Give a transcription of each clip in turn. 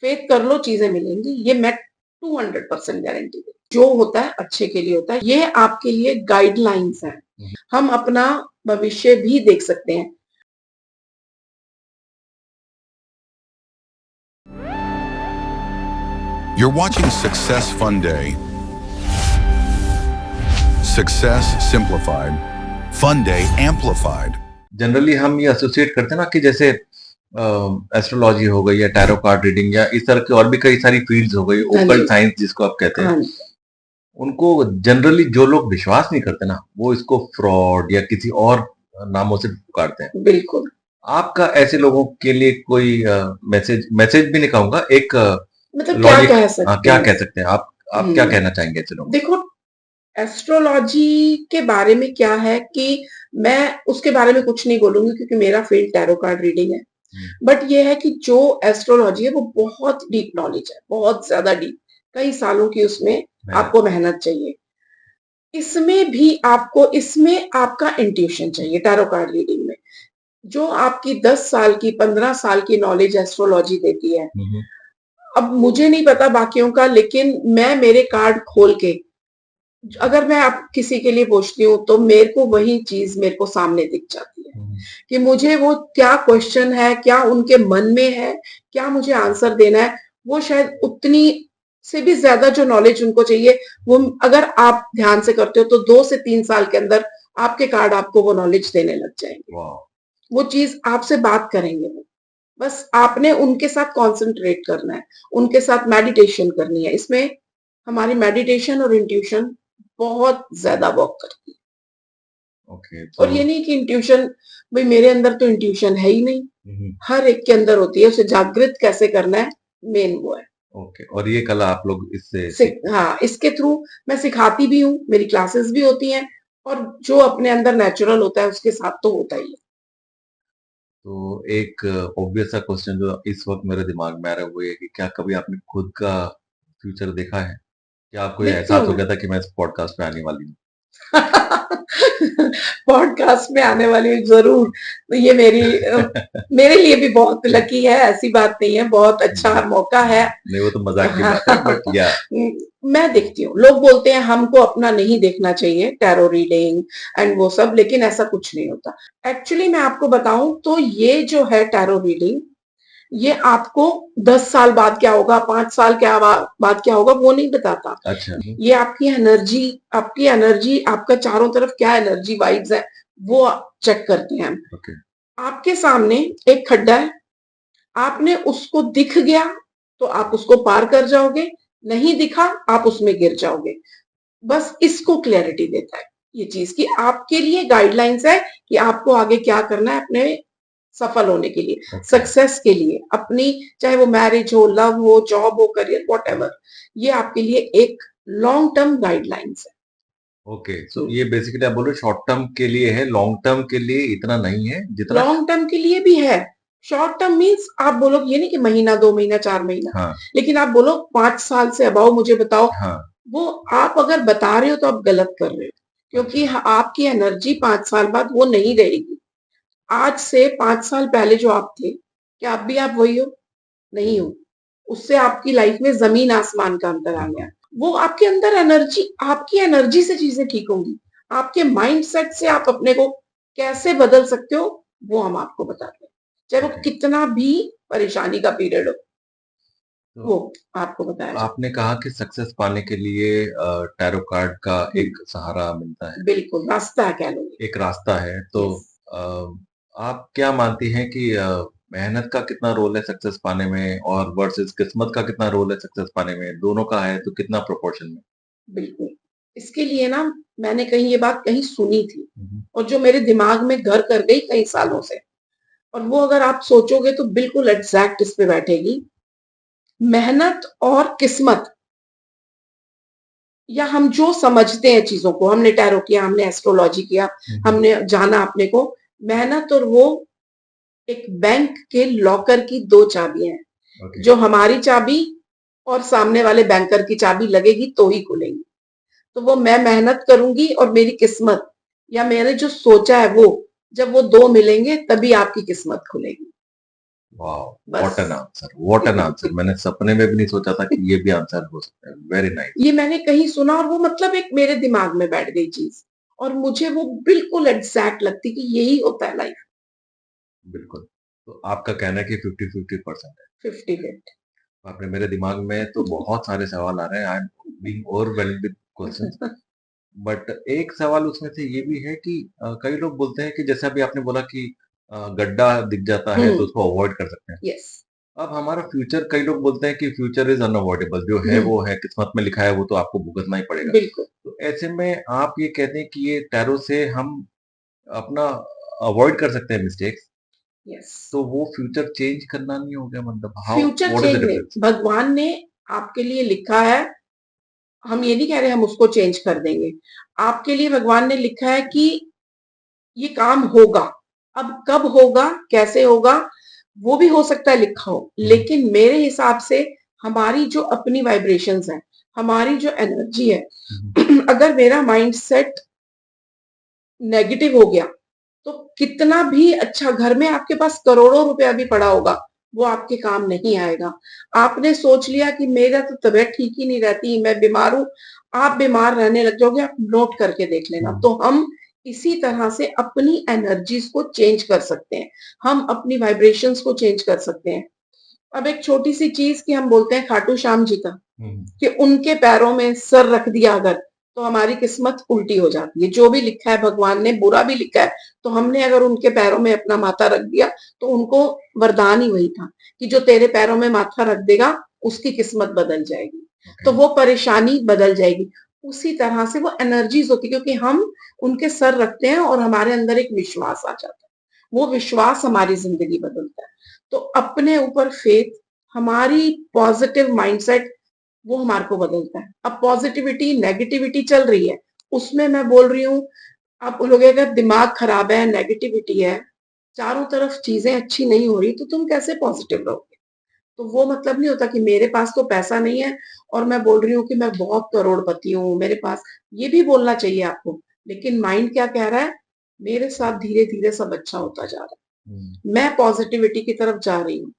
Faith कर लो, चीजें मिलेंगी, ये मैं 200% गारंटी देती हूँ। जो होता है अच्छे के लिए होता है, ये आपके लिए गाइडलाइंस है। हम अपना भविष्य भी देख सकते हैं। You're watching Success Fun Day. Success Simplified. Fun Day Amplified. Generally हम ये एसोसिएट करते हैं ना कि जैसे एस्ट्रोलॉजी हो गई या टैरो कार्ड रीडिंग या इस तरह की और भी कई सारी फील्ड्स हो गई, ओकल्ट साइंस जिसको आप कहते हैं, उनको जनरली जो लोग विश्वास नहीं करते ना, वो इसको फ्रॉड या किसी और नामों से पुकारते हैं। बिल्कुल। आपका ऐसे लोगों के लिए कोई मैसेज भी नहीं कहूंगा, एक मतलब लॉजिक, क्या कह सकते हैं आप क्या कहना चाहेंगे ऐसे लोगों? देखो, एस्ट्रोलॉजी के बारे में क्या है कि मैं उसके बारे में कुछ नहीं बोलूंगी क्योंकि मेरा फील्ड टैरो कार्ड रीडिंग है। बट ये है कि जो एस्ट्रोलॉजी है वो बहुत डीप नॉलेज है, बहुत ज्यादा डीप, कई सालों की उसमें आपको मेहनत चाहिए। इसमें आपका इंट्यूशन चाहिए। टैरो कार्ड रीडिंग में जो आपकी 10 साल की 15 साल की नॉलेज एस्ट्रोलॉजी देती है, अब मुझे नहीं पता बाकियों का, लेकिन मैं मेरे कार्ड खोल के अगर मैं आप किसी के लिए पूछती हूँ तो मेरे को वही चीज मेरे को सामने दिख जाती है कि मुझे वो क्या क्वेश्चन है, क्या उनके मन में है, क्या मुझे आंसर देना है, वो शायद उतनी से भी ज्यादा जो नॉलेज उनको चाहिए, वो अगर आप ध्यान से करते हो तो 2 से 3 साल के अंदर आपके कार्ड आपको वो नॉलेज देने लग जाएंगे। वो चीज आपसे बात करेंगे वो, बस आपने उनके साथ कॉन्सेंट्रेट करना है, उनके साथ मेडिटेशन करनी है। इसमें हमारी मेडिटेशन और इंट्यूशन बहुत ज्यादा वर्क करती है। और ये नहीं कि इंट्यूशन, भाई मेरे अंदर तो इंट्यूशन है ही नहीं, हर एक के अंदर होती है, उसे जागृत कैसे करना है, मेन वो है। और ये कला आप लोग इससे हाँ, इसके थ्रू मैं सिखाती भी हूँ, मेरी क्लासेस भी होती हैं, और जो अपने अंदर नेचुरल होता है उसके साथ तो होता ही है। तो एक ऑब्वियस सा क्वेश्चन जो इस वक्त मेरे दिमाग में आ रहा है वो ये कि क्या कभी आपने खुद का फ्यूचर देखा है? क्या आपको ये एहसास हो गया था कि मैं इस पॉडकास्ट पे आने वाली हूँ? पॉडकास्ट में आने वाली हूँ जरूर। तो ये मेरे लिए भी बहुत लकी है, ऐसी बात नहीं है, बहुत अच्छा मौका है। नहीं, वो तो मजाक की बात है, बट या मैं देखती हूँ, लोग बोलते हैं हमको अपना नहीं देखना चाहिए टैरो रीडिंग एंड वो सब, लेकिन ऐसा कुछ नहीं होता। एक्चुअली मैं आपको बताऊं तो ये जो है टैरो रीडिंग, ये आपको 10 साल बाद क्या होगा, 5 साल बाद क्या होगा, वो नहीं बताता। अच्छा। ये आपकी एनर्जी, आपका चारों तरफ क्या एनर्जी वाइब्स है, वो चेक करते हैं हम। आपके सामने एक खड्डा है, आपने उसको दिख गया तो आप उसको पार कर जाओगे, नहीं दिखा आप उसमें गिर जाओगे। बस इसको क्लैरिटी देता है ये चीज कि आपके लिए गाइडलाइंस है कि आपको आगे क्या करना है अपने सफल होने के लिए, सक्सेस के लिए, अपनी चाहे वो मैरिज हो, लव हो, जॉब हो, करियर, व्हाटएवर, ये आपके लिए एक लॉन्ग टर्म गाइडलाइंस है। ओके, सो ये बेसिकली आप बोल रहे हो शॉर्ट टर्म के लिए है, लॉन्ग टर्म के लिए इतना नहीं है जितना लॉन्ग टर्म के लिए भी है। शॉर्ट टर्म मीन्स आप बोलो ये नहीं कि महीना, 2 महीना, 4 महीना, लेकिन आप बोलो 5 साल से अबाउ मुझे बताओ, वो आप अगर बता रहे हो तो आप गलत कर रहे हो, क्योंकि आपकी एनर्जी 5 साल बाद वो नहीं रहेगी। आज से 5 साल पहले जो आप थे, क्या अब भी आप वही हो? नहीं हो। उससे आपकी लाइफ में जमीन आसमान का अंतर आ गया। वो आपके अंदर आपकी एनर्जी से चीजें ठीक होंगी, आपके माइंड सेट से आप अपने को कैसे बदल सकते हो वो हम आपको बताते हैं, चाहे वो कितना भी परेशानी का पीरियड हो, वो आपको बताया। आपने कहा कि सक्सेस पाने के लिए टैरो कार्ड का एक सहारा मिलता है। बिल्कुल, रास्ता है, कह लो एक रास्ता है। तो आप क्या मानती हैं कि मेहनत का कितना रोल है सक्सेस पाने में और वर्सेस किस्मत का कितना रोल है सक्सेस पाने में? दोनों का है तो कितना प्रोपोर्शन में? बिल्कुल, इसके लिए ना मैंने कहीं ये बात कहीं सुनी थी और जो मेरे दिमाग में घर कर गई कई सालों से, और वो अगर आप सोचोगे तो बिल्कुल एग्जैक्ट इस पे बैठेगी। मेहनत और किस्मत, या हम जो समझते हैं चीजों को, हमने टैरो किया, हमने एस्ट्रोलॉजी किया, हमने जाना अपने को, मेहनत और वो एक बैंक के लॉकर की 2 चाबियां हैं। जो हमारी चाबी और सामने वाले बैंकर की चाबी लगेगी तो ही खुलेंगी। तो वो मैं मेहनत करूंगी और मेरी किस्मत या मैंने जो सोचा है वो, जब वो 2 मिलेंगे तभी आपकी किस्मत खुलेगी। वाओ! बस। व्हाट एन आंसर मैंने सपने में भी नहीं सोचा था कि ये भी आंसर हो सकता है। Very nice. ये मैंने कहीं सुना और वो मतलब एक मेरे दिमाग में बैठ गई चीज़ और मुझे वो बिल्कुल एग्ज़ैक्ट लगती कि यही होता है लाइफ। बिल्कुल। तो आपका कहना है कि 50-50% है। 50-50। आपने मेरे दिमाग में तो बहुत सारे सवाल आ रहे हैं। I am being overwhelmed with questions. But एक सवाल उसमें से ये भी है कि कई लोग बोलते हैं कि जैसे अभी आपने बोला कि गड्ढा दिख जाता है तो हुँ, उसको अवॉइड कर सकते हैं। यस। अब हमारा फ्यूचर कई लोग बोलते हैं कि फ्यूचर इज़ अनअवॉइडेबल जो है हुँ, वो है, किस्मत में लिखा है वो तो आपको भुगतना ही पड़ेगा। बिल्कुल, तो ऐसे में आप ये कहते हैं कि ये टैरो से हम अपना अवॉइड कर सकते हैं मिस्टेक्स, यस। तो वो फ्यूचर चेंज करना नहीं हो गया मतलब how future what is the change नहीं, डिफरेंस? भगवान ने आपके लिए लिखा है, हम ये नहीं कह रहे हम उसको चेंज कर देंगे। आपके लिए भगवान ने लिखा है कि ये काम होगा। अब कब होगा, कैसे होगा, वो भी हो सकता है लिखा हो। हुँ, लेकिन मेरे हिसाब से हमारी जो अपनी वाइब्रेशंस हैं, हमारी जो एनर्जी है, हुँ, अगर मेरा माइंडसेट नेगेटिव हो गया, तो कितना भी अच्छा घर में आपके पास करोड़ों रुपया भी पड़ा होगा, वो आपके काम नहीं आएगा। आपने सोच लिया कि मेरा तो तबीयत ठीक ही नहीं रहती, मैं बीमार हूँ, आप बीमार रहने लग जाओगे, आप नोट करके देख लेना। हुँ, तो हम इसी तरह से अपनी एनर्जीज़ को चेंज कर सकते हैं, हम अपनी वाइब्रेशंस को चेंज कर सकते हैं। अब एक छोटी-सी चीज़ कि हम बोलते हैं खाटू श्याम जी का, हुँ, कि उनके पैरों में सर रख दिया अगर, तो हमारी किस्मत उल्टी हो जाती है। जो भी लिखा है भगवान ने, बुरा भी लिखा है, तो हमने अगर उनके पैरों में अपना माथा रख दिया, तो उनको वरदान ही वही था कि जो तेरे पैरों में माथा रख देगा, उसकी किस्मत बदल जाएगी। ओके। तो वो परेशानी बदल जाएगी। उसी तरह से वो एनर्जीज़ होती है क्योंकि हम उनके सर रखते हैं और हमारे अंदर एक विश्वास आ जाता है। वो विश्वास हमारी ज़िंदगी बदलता है। तो अपने ऊपर फेथ, हमारी पॉज़िटिव माइंडसेट वो हमारे को बदलता है। अब पॉज़िटिविटी, नेगेटिविटी चल रही है, उसमें मैं बोल रही हूँ, आप बोलोगे अगर दिमाग खराब है, नेगेटिविटी है, चारों तरफ चीज़ें अच्छी नहीं हो रही, तो तुम कैसे पॉज़िटिव रहोगे? तो वो मतलब नहीं होता कि मेरे पास तो पैसा नहीं है और मैं बोल रही हूँ कि मैं बहुत करोड़पति हूँ, मेरे पास ये भी बोलना चाहिए आपको, लेकिन माइंड क्या कह रहा है? मेरे साथ धीरे-धीरे सब अच्छा होता जा रहा हुँ, है। मैं पॉज़िटिविटी की तरफ जा रही हूँ।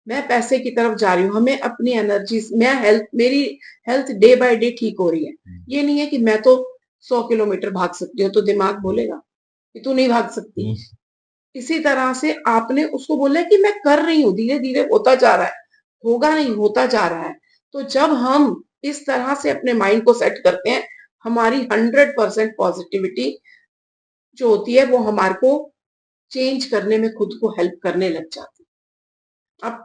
मैं पैसे की तरफ जा रही हूँ, हमें अपनी एनर्जीज़ मैं हेल्थ मेरी हेल्थ डे बाय डे ठीक हो रही है। हुँ, ये नहीं है कि मैं तो 100 किलोमीटर भाग सकती हूँ, तो दिमाग बोलेगा कि तू नहीं भाग सकती। हुँ, इसी तरह से आपने उसको बोला है कि मैं कर रही हूँ, धीरे-धीरे होता जा रहा है, होगा नहीं, होता जा रहा है। तो जब हम इस तरह से अपने माइंड को सेट करते हैं, हमारी 100% पॉजिटिविटी जो होती है, वो हमारे को चेंज करने में खुद को हेल्प करने लग जाती है। आप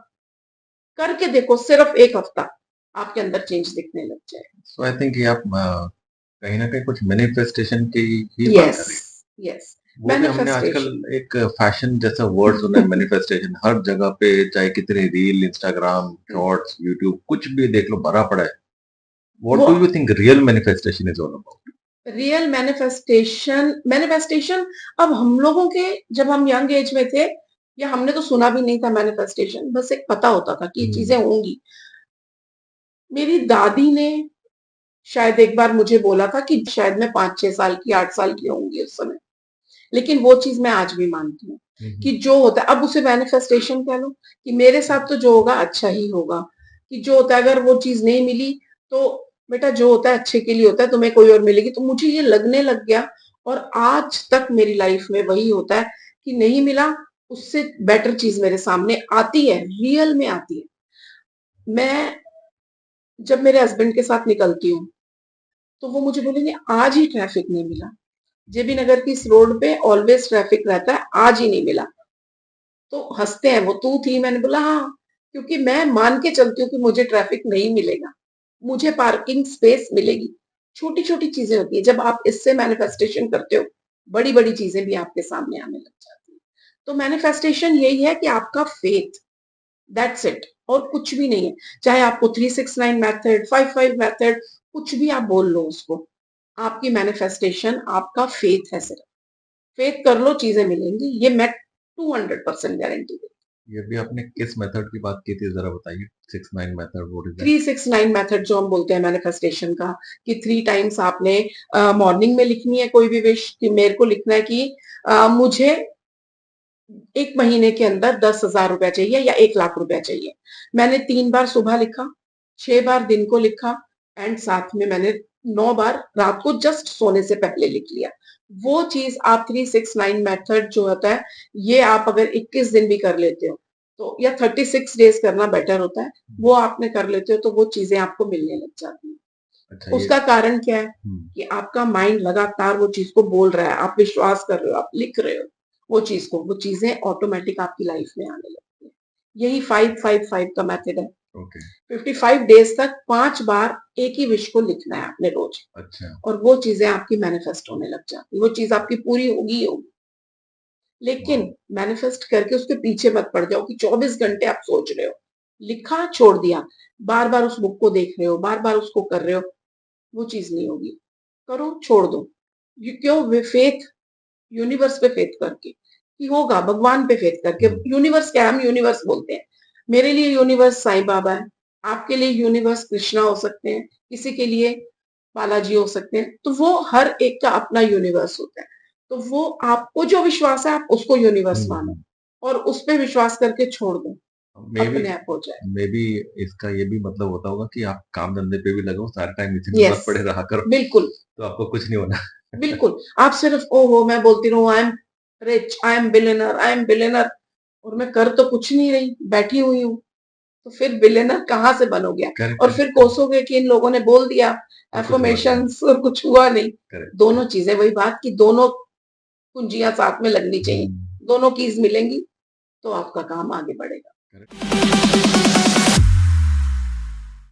करके देखो सिर्फ 1 हफ्ता, आपके अंदर चेंज दिखने लग जाएगा। सो आई थिंक ये आप कहीं न कहीं कुछ मैनिफेस्टेशन की ही बात यस, कर रही हैं। यस, वो भी हमने आजकल मैनिफेस्टेशन। एक फैशन जैसा वर्ड सुना है मैनिफेस्टेशन हर जगह पे चाहे कितनी रील, इंस्टाग्राम, शॉर्ट्स, यूट्यूब कुछ भी देख लो भरा पड़ा है। व्हाट वो do you think real manifestation is all about? Real manifestation manifestation अब हम लोगों के जब हम यंग एज में थे या हमने तो सुना भी नहीं था मैनिफेस्टेशन, बस एक पता होता था कि ये हुँ, चीजें होंगी। मेरी दादी ने शायद एक बार मुझे बोला था कि शायद मैं 5-6 साल की 8 साल की होंगी उस समय, लेकिन वो चीज मैं आज भी मानती हूँ हुँ, कि हुँ, जो होता है अब उसे मैनिफेस्टेशन कह लो कि मेरे साथ तो जो होगा अच्छा ही होगा, कि जो होता है अगर वो चीज नहीं मिली तो बेटा जो होता है अच्छे के लिए होता है, तुम्हें कोई और मिलेगी। तो मुझे ये लगने लग गया और आज तक मेरी लाइफ में वही होता है कि नहीं मिला, उससे बेटर चीज मेरे सामने आती है, रियल में आती है। मैं जब मेरे हस्बैंड के साथ निकलती हूँ तो वो मुझे बोलेंगे आज ही ट्रैफिक नहीं मिला, जेबी नगर की इस रोड पे ऑलवेज ट्रैफिक रहता है, आज ही नहीं मिला। तो हंसते हैं वो, तू थी? मैंने बोला हाँ, क्योंकि मैं मान के चलती हूँ कि मुझे ट्रैफिक नहीं मिलेगा, मुझे पार्किंग स्पेस मिलेगी। छोटी छोटी चीजें होती है, जब आप इससे मैनिफेस्टेशन करते हो बड़ी बड़ी चीजें भी आपके सामने आने लग जाती है। तो मैनिफेस्टेशन यही है कि आपका फेथ, दैट्स इट, और कुछ भी नहीं है। चाहे आपको 369 मेथड, 55 मेथड, कुछ भी आप बोल लो उसको, आपकी मैनिफेस्टेशन आपका फेथ है। सिर्फ फेथ कर लो, चीजें मिलेंगी, ये मैं 200% गारंटी देती ये भी आपने किस मेथड की बात की थी ज़रा बताइए? 6-9 मेथड व्हाट इज़ हूँ। दैट? 369 मेथड जो हम बोलते हैं मैनिफेस्टेशन का, कि 3 टाइम्स आपने मॉर्निंग में लिखनी है कोई भी विश, कि मेरे को लिखना है कि मुझे 1 महीने के अंदर 10,000 रुपया चाहिए या 1 लाख रुपया चाहिए। मैंने 3 बार सुबह लिखा, 6 बार दिन को लिखा एंड साथ में मैंने 9 बार रात को जस्ट सोने से पहले लिख लिया। वो चीज़ आप 369 मेथड जो होता है, ये आप अगर 21 दिन भी कर लेते हो, तो या 36 डेज़ करना बेटर होता है, वो आपने कर लेते हो तो वो चीज़ें आपको मिलने लग जाती हैं। अच्छा उसका कारण क्या है कि आपका माइंड लगातार वो चीज़ को बोल रहा है, आप विश्वास कर रहे हो, आप लिख रहे हो वो चीज़ को, वो चीज़ें ऑटोमेटिक आपकी लाइफ में आने लगती हैं। यही 5-5-5 का मेथड है। ओके। 55 डेज़ तक 5 बार एक ही विश को लिखना है आपने रोज़ अच्छा। और वो चीज़ें आपकी मैनिफेस्ट होने लग जाती हैं, वो चीज़ आपकी पूरी होगी ही होगी। लेकिन मैनिफेस्ट करके उसके पीछे मत पड़ जाओ कि 24 घंटे आप सोच रहे हो। लिखा, छोड़ दिया, बार-बार उस बुक को देख रहे हो, बार-बार उसको कर रहे हो, वो चीज़ नहीं होगी। करो, छोड़ दो। ये क्यों? वे फेथ यूनिवर्स पे फेथ करके कि होगा, भगवान पे फेथ करके। यूनिवर्स क्या है? हम यूनिवर्स बोलते हैं। मेरे लिए यूनिवर्स साईं बाबा है, आपके लिए यूनिवर्स कृष्णा हो सकते हैं, किसी के लिए बालाजी हो सकते हैं। तो वो हर एक का अपना यूनिवर्स होता है। तो वो आपको जो विश्वास है आप उसको यूनिवर्स मानो और उस पे विश्वास करके छोड़ दो, मे बी अपने आप हो जाए। मे बी इसका ये भी मतलब होता होगा कि आप काम धंधे पे भी लगे हो, सारा टाइम इसी में बस यस, पड़े रहा करो, बिल्कुल। तो आपको कुछ नहीं होना। बिल्कुल, आप सिर्फ ओहो मैं बोलती रहूँ I am rich, I am billionaire और मैं कर तो कुछ नहीं रही, बैठी हुई हूँ। तो फिर बिलियनर कहाँ से बनोगे आप? करेक्ट, और करेक्ट, फिर कोसोगे कि इन लोगों ने बोल दिया और कुछ हुआ नहीं। अफ़र्मेशंस और कुछ हुआ नहीं। करेक्ट। दोनों चीज़ें वही बात कि दोनों कुंजियाँ साथ में लगनी चाहिए, दोनों कीज़ मिलेंगी तो आपका काम आगे बढ़ेगा। करेक्ट।